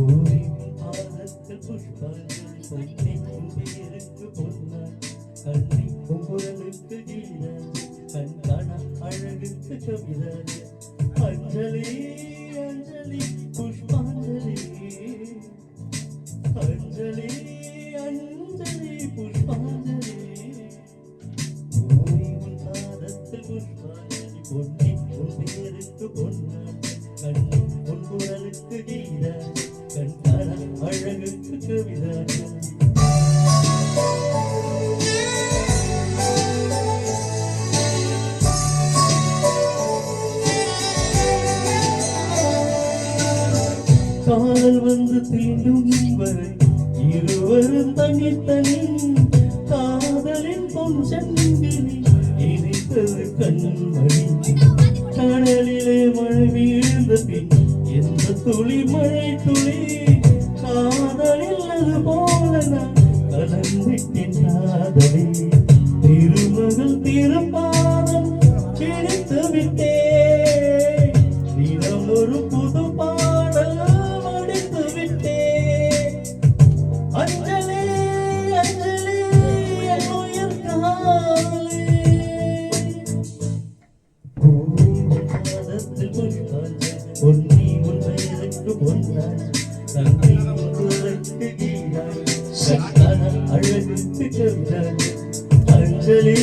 பாதத்தில் புஷ்பாஞ்சலி பொன்னி உன் பேருக்கு பொன்னான் கண்ணி குங்குரலுக்கு கீதாஞ்சலி கண் காண அழகுக்கு கவிதாஞ்சலி அஞ்சலி அஞ்சலி புஷ்பாஞ்சலி அஞ்சலி அஞ்சலி புஷ்பாஞ்சலி உன் பாதத்தில் புஷ்பாஞ்சலி பொன்னி உன் பேருக்கு பொன்னான் கண்ணி உன் குரலுக்கு கீதாஞ்சலி கண் காண அழகுக்கு கவிதாஞ்சலி காதல் வந்து தீண்டும் வரை இருவரும் தனித்தனி காதலின் பொன்சங்கிலி இனித்தது கண்மணி கடலிலே மழை வீழ்ந்த பின் எந்த துளி மழை துளி காதலில் அது போல நான் கலந்திட்டேன் காதலி திருமகள் திருப்பாதம் பிடித்து விட்டே தினம் ஒரு புது பாடல் மடித்து விட்டே அஞ்சலி அஞ்சலி என் உயிர் காதலி பாதத்தில் புஷ்பாஞ்சலி பொன்னி உன் பெயருக்கு பொன்னாஞ்சலி தங்கை உன் குரலுக்கு கீதாஞ்சலி கண்ணான அழகுக்கு கவிதாஞ்சலி அஞ்சலி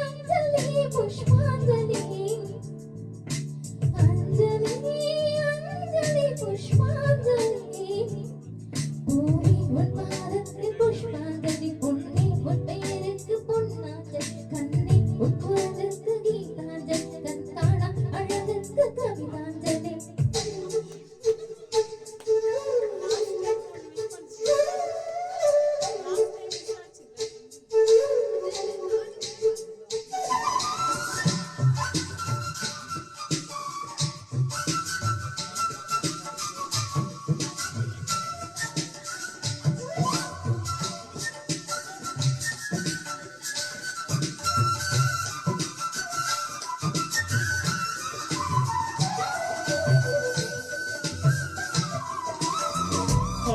அஞ்சலி புஷ்பாஞ்சலி அஞ்சலி அஞ்சலி புஷ்பாஞ்சலி பாதத்தில் புஷ்பாஞ்சலி பொன்னி உன் பெயருக்கு பொன்னாஞ்சலி கண்ணி உன் குரலுக்கு கீதாஞ்சலி கண்ணான அழகுக்கு கவிதாஞ்சலி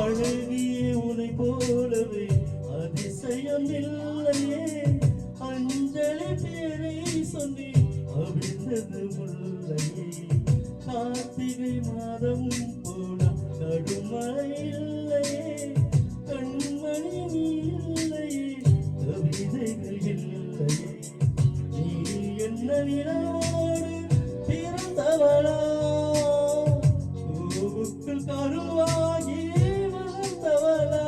அழகிய உனை போலவே அதிசயம் இல்லையே அஞ்சலி பேரை சொல்லி அவிழ்ந்தது முல்லையே கார்த்திகை மாதம் போல கடுமழை இல்லையே கண்மணி நீ இல்லையே கவிதைகள் இல்லையே நீ என்ன நிலவோடு பிறந்தவளா பூவுக்குள் கருவாகி வளர்ந்தவளா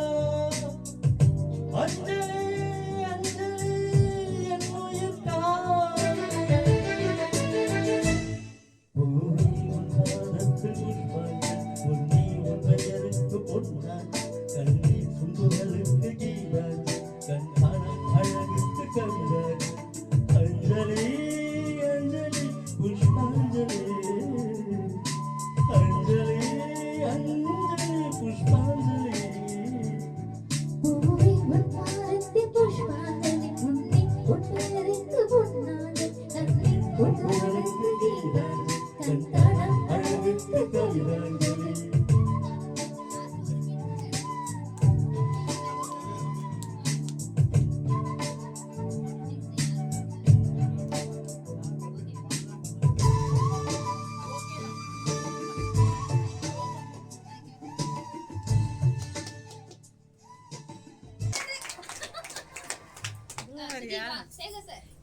அஞ்சலி அஞ்சலி என் உயிர் காதலி அஞ்சலி அஞ்சலி புஷ்பாஞ்சலி அஞ்சலி அஞ்சலி புஷ்பாஞ்சலி பூவே உன்னாரத்தி புஷ்பாஞ்சலி உன்னை உன்னருக்கு பொன்னாலே கண்ணை உன்னருக்கு கீதாஞ்சலி கண்தானம் அழகுக்கு கவிதாஞ்சலி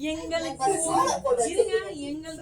எங்களுக்கு இருங்க, எங்கள்